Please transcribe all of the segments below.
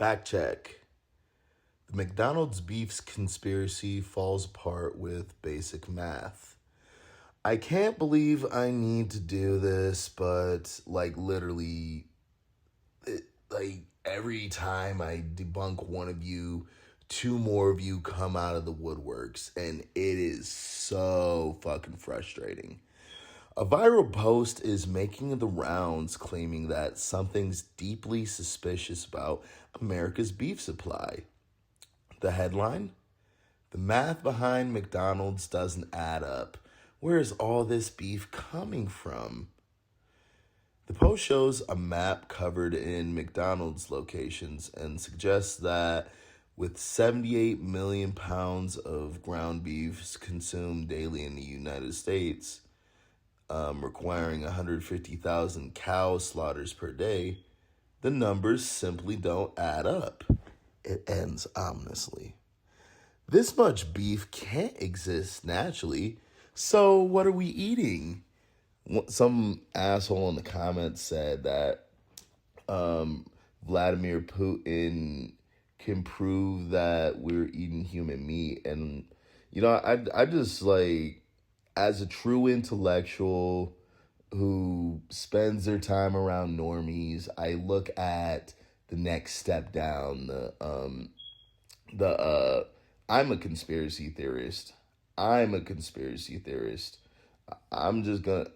Fact check. The McDonald's beef's conspiracy falls apart with basic math. I can't believe I need to do this, but literally, every time I debunk one of you, two more of you come out of the woodworks, and it is so fucking frustrating. A viral post is making the rounds claiming that something's deeply suspicious about America's beef supply. The headline? The math behind McDonald's doesn't add up. Where is all this beef coming from? The post shows a map covered in McDonald's locations and suggests that with 78 million pounds of ground beef consumed daily in the United States, requiring 150,000 cow slaughters per day, the numbers simply don't add up. It ends ominously. This much beef can't exist naturally, so what are we eating? Some asshole in the comments said that Vladimir Putin can prove that we're eating human meat. And, I just as a true intellectual who spends their time around normies, I look at the next step down. I'm a conspiracy theorist. I'm just gonna.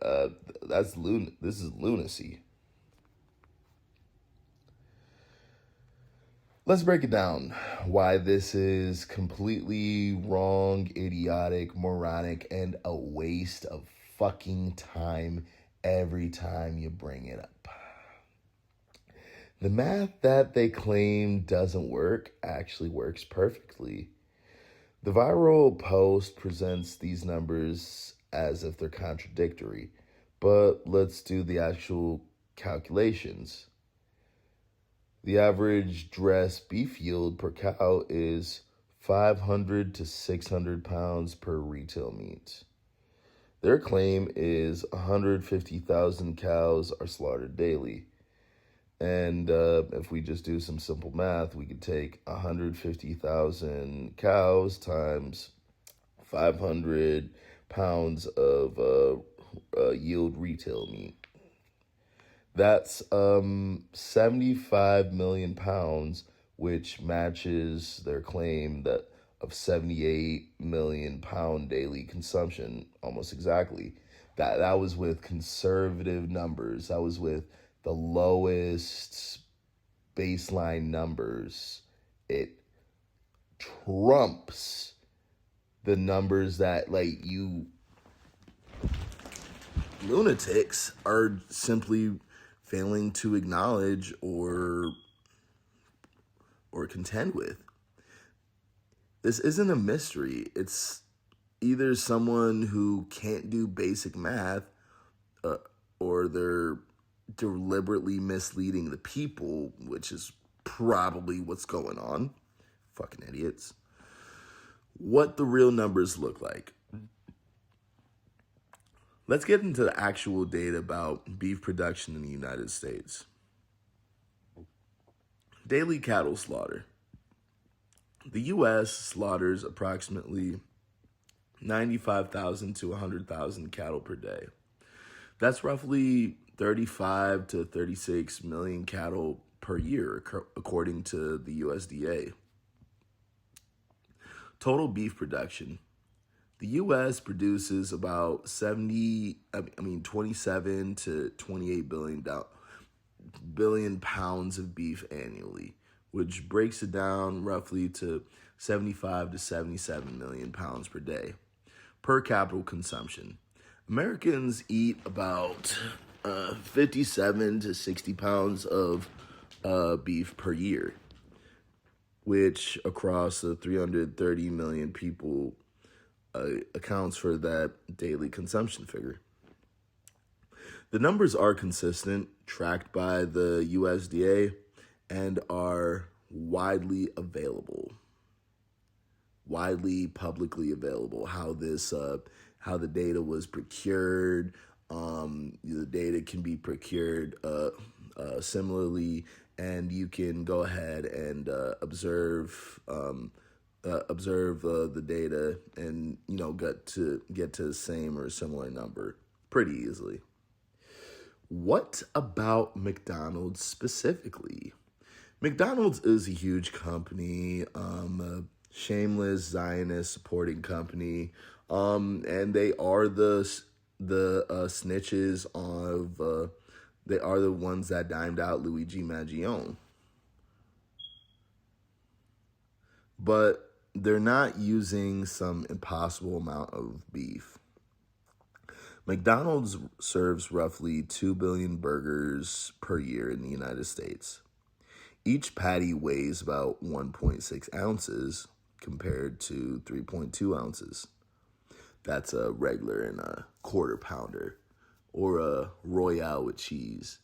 This is lunacy. Let's break it down. Why this is completely wrong, idiotic, moronic, and a waste of fucking time every time you bring it up. The math that they claim doesn't work actually works perfectly. The viral post presents these numbers as if they're contradictory, but let's do the actual calculations. The average dressed beef yield per cow is 500 to 600 pounds per retail meat. Their claim is 150,000 cows are slaughtered daily. And if we just do some simple math, we could take 150,000 cows times 500 pounds of yield retail meat. That's 75 million pounds, which matches their claim that of 78 million pound daily consumption almost exactly. That was with conservative numbers. That was with the lowest baseline numbers. It trumps the numbers that you lunatics are simply failing to acknowledge or contend with. This isn't a mystery. It's either someone who can't do basic math or they're deliberately misleading the people, which is probably what's going on. Fucking idiots. What the real numbers look like. Let's get into the actual data about beef production in the United States. Daily cattle slaughter. The U.S. slaughters approximately 95,000 to 100,000 cattle per day. That's roughly 35 to 36 million cattle per year, according to the USDA. Total beef production. The U.S. produces about 27 to 28 billion pounds of beef annually, which breaks it down roughly to 75 to 77 million pounds per day. Per capita consumption. Americans eat about 57 to 60 pounds of beef per year, which across the 330 million people accounts for that daily consumption figure. The numbers are consistent, tracked by the USDA, and are widely publicly available. How the data was procured. The data can be procured similarly and you can go ahead and observe the data, and get to the same or similar number pretty easily. What about McDonald's specifically? McDonald's is a huge company, a shameless Zionist supporting company, and they are the snitches they are the ones that dimed out Luigi Maggione. But they're not using some impossible amount of beef. McDonald's serves roughly 2 billion burgers per year in the United States. Each patty weighs about 1.6 ounces compared to 3.2 ounces. That's a regular and a quarter pounder, or a Royale with cheese.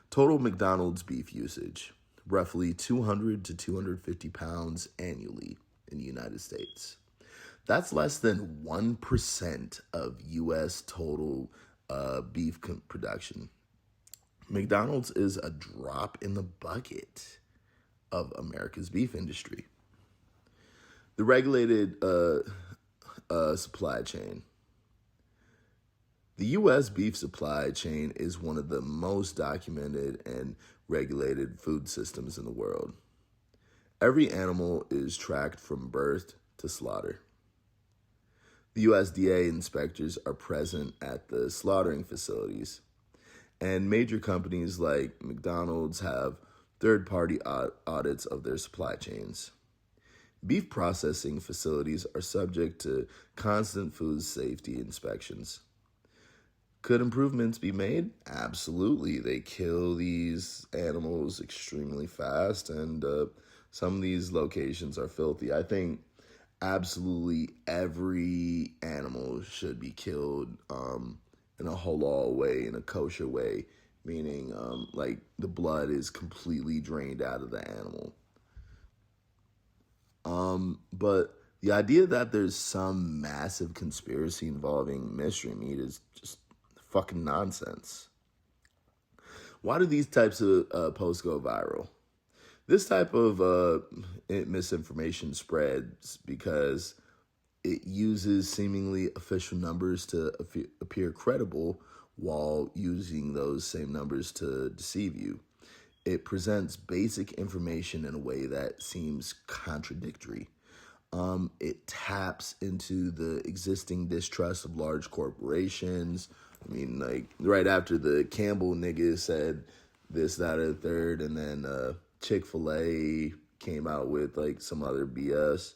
Total McDonald's beef usage, roughly 200 to 250 pounds annually in the United States. That's less than 1% of U.S. total beef production. McDonald's is a drop in the bucket of America's beef industry. The regulated supply chain. The U.S. beef supply chain is one of the most documented and regulated food systems in the world. Every animal is tracked from birth to slaughter. The USDA inspectors are present at the slaughtering facilities, and major companies like McDonald's have third-party audits of their supply chains. Beef processing facilities are subject to constant food safety inspections. Could improvements be made? Absolutely. They kill these animals extremely fast, and some of these locations are filthy. I think absolutely every animal should be killed in a halal way, in a kosher way, meaning like the blood is completely drained out of the animal. But the idea that there's some massive conspiracy involving mystery meat is just fucking nonsense. Why do these types of posts go viral? This type of misinformation spreads because it uses seemingly official numbers to appear credible while using those same numbers to deceive you. It presents basic information in a way that seems contradictory. It taps into the existing distrust of large corporations. I mean, like, right after the Campbell nigga said this, that, or the third, and then Chick-fil-A came out with, like, some other BS.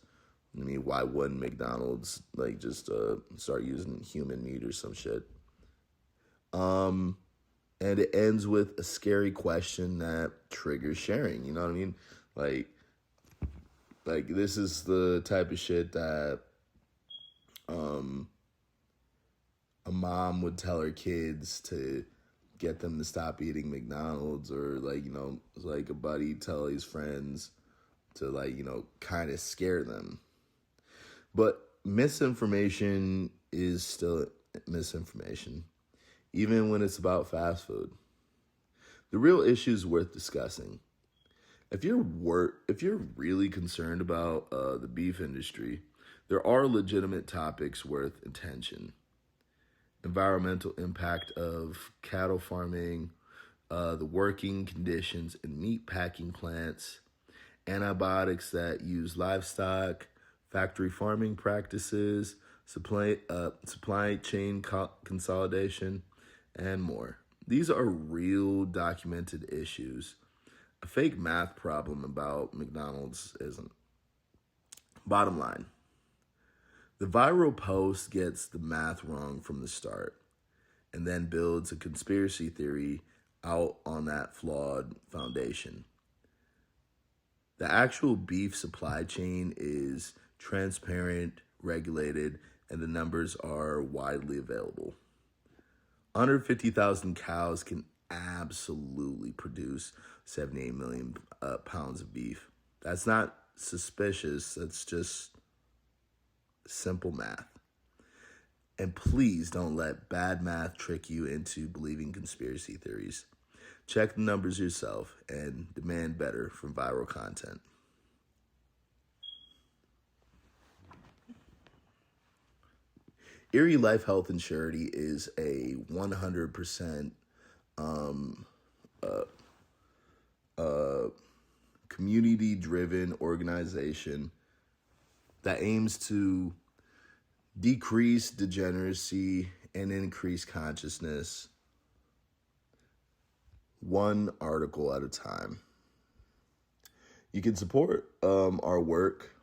I mean, why wouldn't McDonald's, like, just start using human meat or some shit? And it ends with a scary question that triggers sharing. You know what I mean? Like this is the type of shit that a mom would tell her kids to get them to stop eating McDonald's, or like a buddy tell his friends to kind of scare them. But misinformation is still misinformation, even when it's about fast food. The real issue is worth discussing. If you're really concerned about the beef industry, there are legitimate topics worth attention. Environmental impact of cattle farming, the working conditions in meat packing plants, antibiotics that use livestock, factory farming practices, supply chain consolidation, and more. These are real documented issues. A fake math problem about McDonald's isn't. Bottom line, the viral post gets the math wrong from the start and then builds a conspiracy theory out on that flawed foundation. The actual beef supply chain is transparent, regulated, and the numbers are widely available. 150,000 cows can absolutely produce 78 million pounds of beef. That's not suspicious. That's just simple math. And please don't let bad math trick you into believing conspiracy theories. Check the numbers yourself and demand better from viral content. Erie Life Health and Surety is a 100% community-driven organization that aims to decrease degeneracy and increase consciousness one article at a time. You can support our work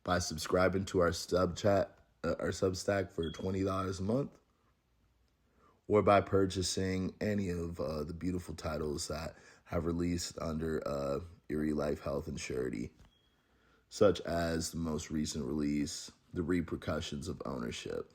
by subscribing to our Substack for $20 a month, or by purchasing any of the beautiful titles that have released under Erie Life Health and Surety, such as the most recent release, The Repercussions of Ownership.